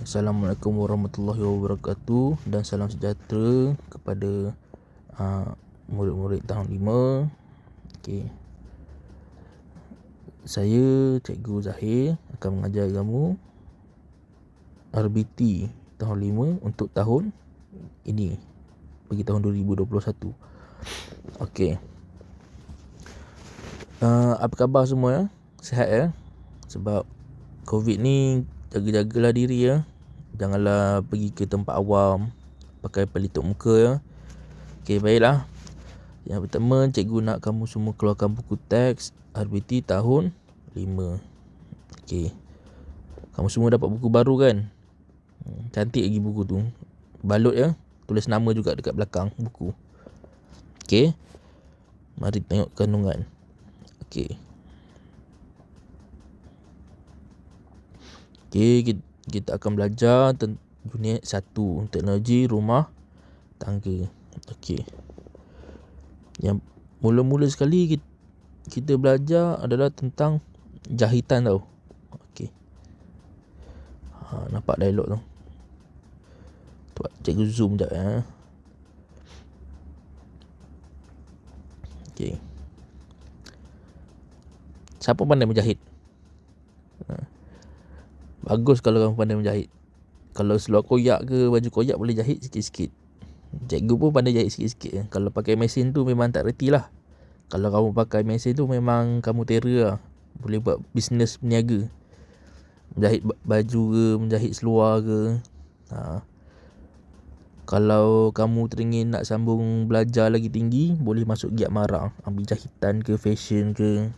Assalamualaikum warahmatullahi wabarakatuh dan salam sejahtera kepada murid-murid tahun 5. Okey. Saya Cikgu Zahir akan mengajar kamu RBT tahun 5 untuk tahun ini, bagi tahun 2021. Okey. Apa khabar semua ya? Sihat ya? Sebab COVID ni, jaga-jagalah diri ya. Janganlah pergi ke tempat awam, pakai pelitup muka ya. Okey, baiklah. Yang pertama, cikgu nak kamu semua keluarkan buku teks RBT tahun 5. Okey. Kamu semua dapat buku baru kan? Cantik lagi buku tu. Balut ya. Tulis nama juga dekat belakang buku. Okey. Mari tengok kandungan. Okey. Okey, kita akan belajar unit 1, teknologi rumah tangga. Okey. Yang mula-mula sekali kita belajar adalah tentang jahitan tau. Okey. Nampak dialog tu. Cikgu zoom sekejap ya. Okey. Siapa pandai menjahit? Bagus kalau kamu pandai menjahit. Kalau seluar koyak ke baju koyak boleh jahit sikit-sikit. Cikgu pun pandai jahit sikit-sikit. Kalau pakai mesin tu memang tak reti lah. Kalau kamu pakai mesin tu memang kamu terror lah. Boleh buat bisnes berniaga. Menjahit baju ke, menjahit seluar ke. Kalau kamu teringin nak sambung belajar lagi tinggi, boleh masuk Giat Mara, ambil jahitan ke, fashion ke.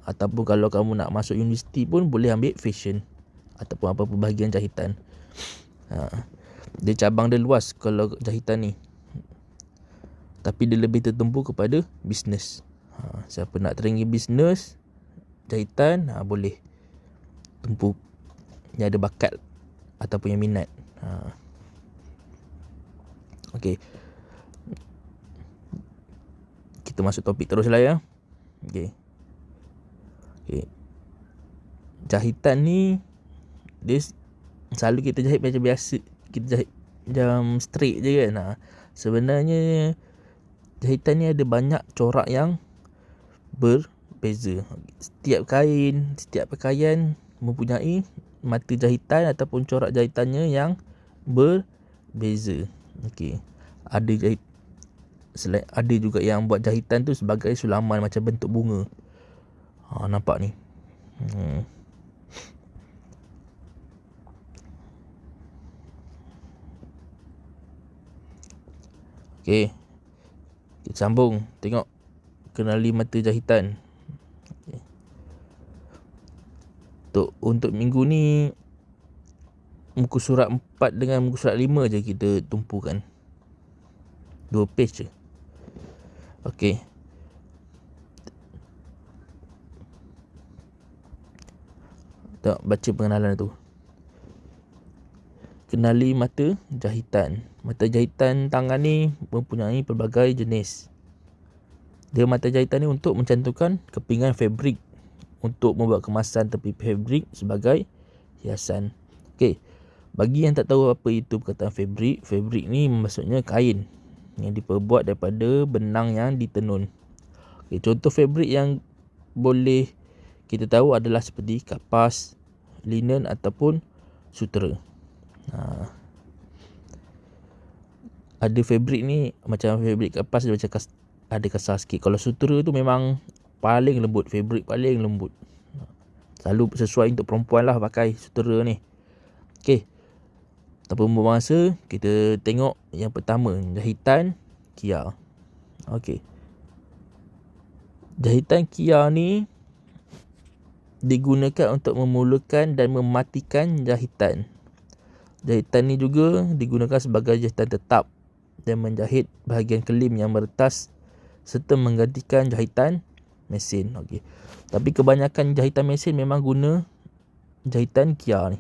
Ataupun kalau kamu nak masuk universiti pun boleh ambil fashion ataupun apa-apa bahagian jahitan. Dia cabang dia luas kalau jahitan ni, tapi dia lebih tertumpu kepada bisnes. Siapa nak teringin bisnes jahitan, boleh tumpu yang ada bakat ataupun yang minat. Okey. Kita masuk topik terus lah ya. Okey. Jahitan ni dia selalu kita jahit macam biasa. Kita jahit macam straight je kan. Sebenarnya jahitan ni ada banyak corak yang berbeza. Setiap kain, setiap pakaian mempunyai mata jahitan ataupun corak jahitannya yang berbeza. Okey. Ada juga yang buat jahitan tu sebagai sulaman macam bentuk bunga. Nampak ni. Okey. Kita sambung. Tengok. Kenali mata jahitan. Untuk minggu ni, muka surat 4 dengan muka surat 5 je kita tumpukan. 2 page je. Okey. Tengok, baca pengenalan tu. Kenali mata jahitan. Mata jahitan tangan ni mempunyai pelbagai jenis. Dia mata jahitan ni untuk mencantumkan kepingan fabrik, untuk membuat kemasan tepi fabrik sebagai hiasan. Okey. Bagi yang tak tahu apa itu perkataan fabrik, fabrik ni maksudnya kain yang diperbuat daripada benang yang ditenun. Okey, contoh fabrik yang boleh kita tahu adalah seperti kapas, linen ataupun sutera. Ada fabrik ni macam fabrik kapas dia macam ada kasar sikit. Kalau sutera tu memang paling lembut, fabrik paling lembut. Selalu sesuai untuk perempuan lah pakai sutera ni. Okey. Tanpa membuang masa, kita tengok yang pertama, jahitan Kia. Okey. Jahitan Kia ni digunakan untuk memulakan dan mematikan jahitan. Jahitan ni juga digunakan sebagai jahitan tetap dan menjahit bahagian kelim yang meretas serta menggantikan jahitan mesin. Okey. Tapi kebanyakan jahitan mesin memang guna jahitan Kia ni.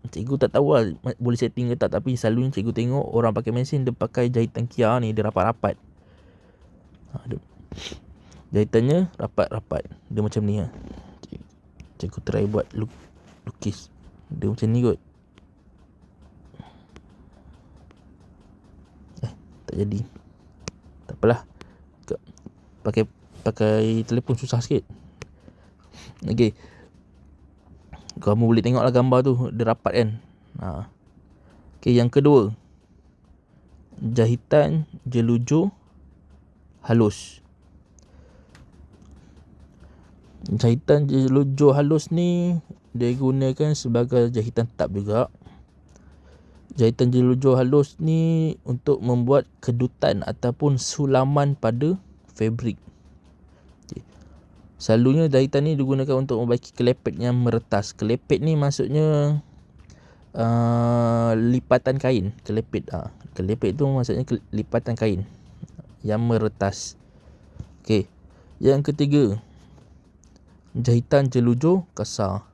Cikgu tak tahu lah boleh setting ke tak, tapi selalunya cikgu tengok orang pakai mesin dia pakai jahitan Kia ni, dia rapat-rapat. Jahitannya rapat-rapat. Dia macam ni lah. Cikgu try buat lukis. Dia macam ni kot. jadi. Tak apalah. Pakai telefon susah sikit. Okey. Kamu boleh tengoklah gambar tu, dia rapat kan. Okey, yang kedua, jahitan jelujur halus. Jahitan jelujur halus ni dia gunakan sebagai jahitan tetap juga. Jahitan jelujur halus ni untuk membuat kedutan ataupun sulaman pada fabrik. Okay. Selalunya jahitan ni digunakan untuk membaiki kelepet yang meretas. Kelepet ni maksudnya lipatan kain. Kelepet tu maksudnya lipatan kain yang meretas. Okey. Yang ketiga, jahitan jelujur kasar.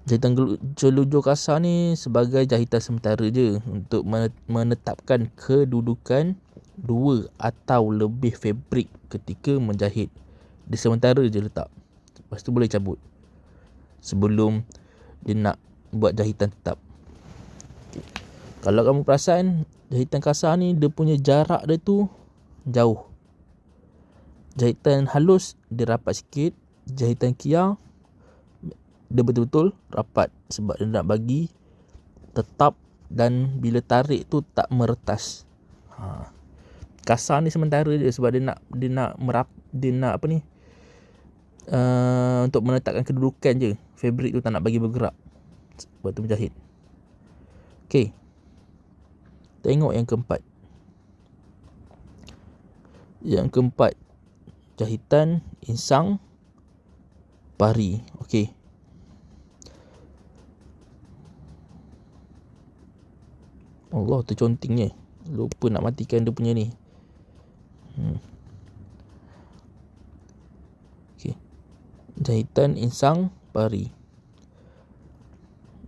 Jahitan jelujur kasar ni sebagai jahitan sementara je untuk menetapkan kedudukan dua atau lebih fabrik ketika menjahit. Dia sementara je letak. Lepas tu boleh cabut sebelum dia nak buat jahitan tetap. Okay. Kalau kamu perasan, jahitan kasar ni dia punya jarak dia tu jauh. Jahitan halus dia rapat sikit. Jahitan kiar dia betul-betul rapat sebab dia nak bagi tetap dan bila tarik tu tak meretas. Kasar ni sementara je sebab dia nak apa ni, untuk menetapkan kedudukan je. Fabrik tu tak nak bagi bergerak waktu menjahit. Okey. Tengok yang keempat. Yang keempat, jahitan insang pari. Okey. Allah, tercontingnya. Lupa nak matikan dia punya ni. Okey. Jahitan insang pari.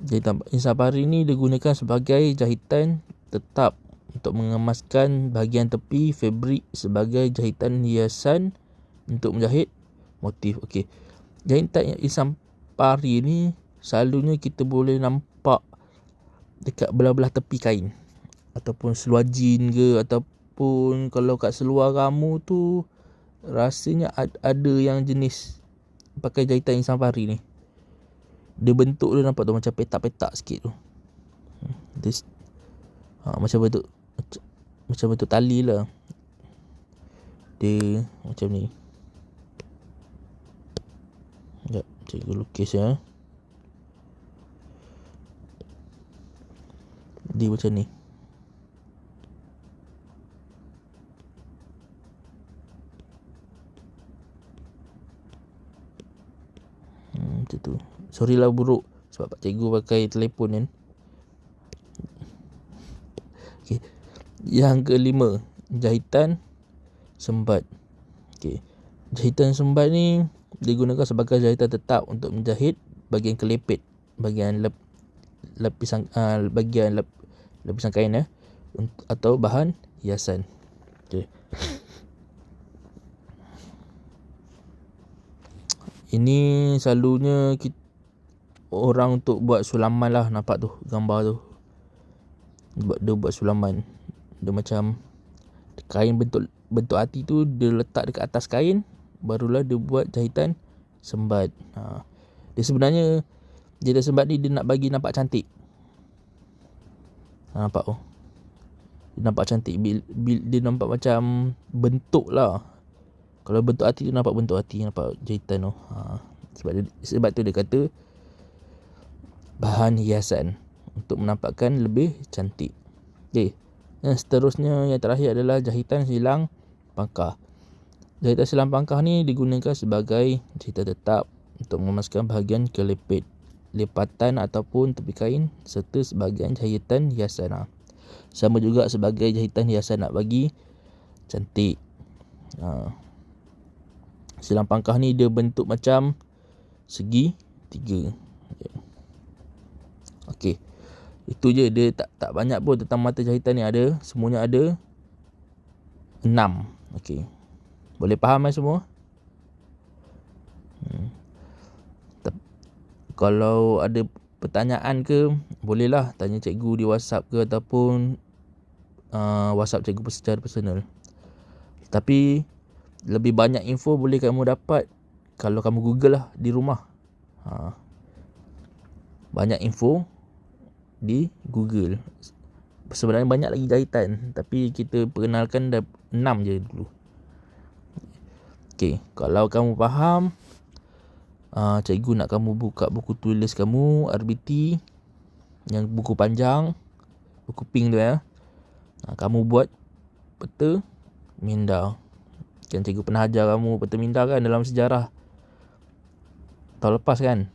Jahitan insang pari ni digunakan sebagai jahitan tetap untuk mengemaskan bahagian tepi fabrik sebagai jahitan hiasan untuk menjahit motif. Okey. Jahitan insang pari ni selalunya kita boleh nampak dekat belah-belah tepi kain ataupun seluar jin ke, ataupun kalau kat seluar ramu tu rasanya ada yang jenis pakai jahitan insang pari ni. Dia bentuk dia nampak tu macam petak-petak sikit tu. Macam bentuk tali lah. Dia macam ni. Sekejap, cikgu lukis ya. Dia macam ni. Macam tu. Sorry lah buruk sebab pak cikgu pakai telefon kan. Okay. Yang kelima, jahitan sembat. Okay. Jahitan sembat ni digunakan sebagai jahitan tetap untuk menjahit bahagian kelepet, bahagian lapisan lapisan kain atau bahan hiasan. Okay. Ini selalunya orang untuk buat sulaman lah. Nampak tu gambar tu, dia buat sulaman. Dia macam kain bentuk hati tu dia letak dekat atas kain, barulah dia buat jahitan sembat. Dia sebenarnya jahitan sembat ni dia nak bagi nampak cantik. Nampak tu, dia nampak cantik. Dia nampak macam bentuk lah. Kalau bentuk hati tu nampak bentuk hati, nampak jahitan tu. Sebab tu dia kata bahan hiasan untuk menampakkan lebih cantik. Okay. Yang seterusnya, yang terakhir adalah jahitan silang pangkah. Jahitan silang pangkah ni digunakan sebagai jahitan tetap untuk memaskan bahagian kelepet, lipatan ataupun tepi kain serta sebahagian jahitan hiasan. Sama juga sebagai jahitan hiasan nak bagi cantik. Silang pangkah ni dia bentuk macam segi tiga. Okey. Itu je, dia tak banyak pun tentang mata jahitan ni. Ada, semuanya ada 6. Okey. Boleh faham semua? Kalau ada pertanyaan ke, bolehlah tanya cikgu di WhatsApp ke ataupun WhatsApp cikgu secara personal. Tapi lebih banyak info boleh kamu dapat kalau kamu Google lah di rumah. Banyak info di Google. Sebenarnya banyak lagi jahitan, tapi kita perkenalkan 6 je dulu. Okey, kalau kamu faham, cikgu nak kamu buka buku tulis kamu RBT yang buku panjang, buku pink tu ya. Kamu buat peta minda. Kan cikgu pernah ajar kamu peta minda kan dalam sejarah tahun lepas kan.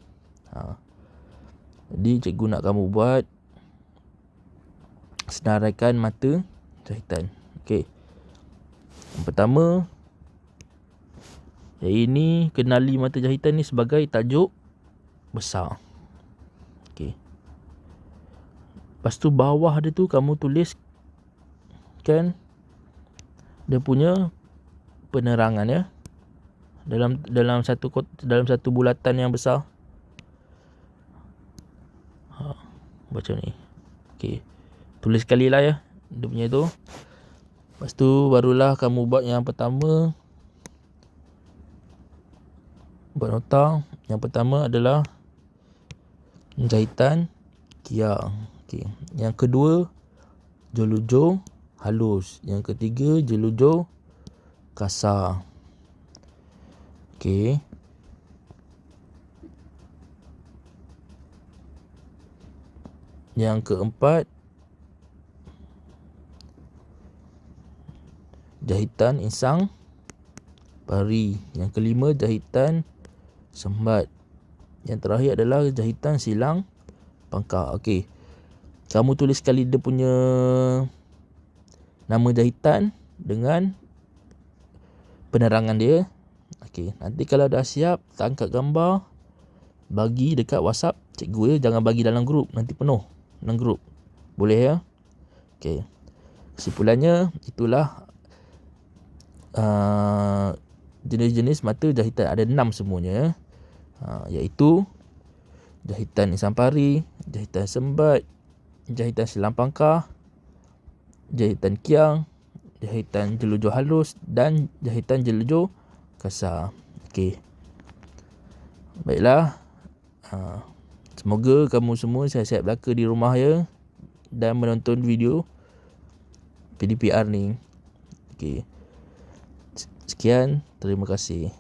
Jadi cikgu nak kamu buat senaraikan mata jahitan. Okey. Yang pertama, ini kenali mata jahitan ni sebagai tajuk besar. Okey. Lepas tu bawah dia tu kamu tulis kan dia punya penerangan ya. Dalam satu bulatan yang besar. Macam ni. Okey. Tulis sekali lah ya dia punya tu. Lepas tu barulah kamu buat yang pertama. Buat nota. Yang pertama adalah jahitan kiang. Okey. Yang kedua jelujo halus. Yang ketiga jelujo kasar. Okey. Yang keempat jahitan insang pari. Yang kelima jahitan sembat. Yang terakhir adalah jahitan silang pangkah. Okey. Kamu tulis sekali dia punya nama jahitan dengan penerangan dia. Okey, nanti kalau dah siap, tangkap gambar, bagi dekat WhatsApp cikgu ya, jangan bagi dalam grup, nanti penuh dalam grup. Boleh ya? Okey. Kesimpulannya itulah jenis-jenis mata jahitan, ada 6 semuanya, iaitu jahitan insang pari, jahitan sembat, jahitan silang pangkah, jahitan kiang, jahitan jelujo halus dan jahitan jelujo kasar. Okey. Baiklah. Semoga kamu semua sihat-sihat belaka di rumah ya dan menonton video PDPR ni. Okey. Sekian, terima kasih.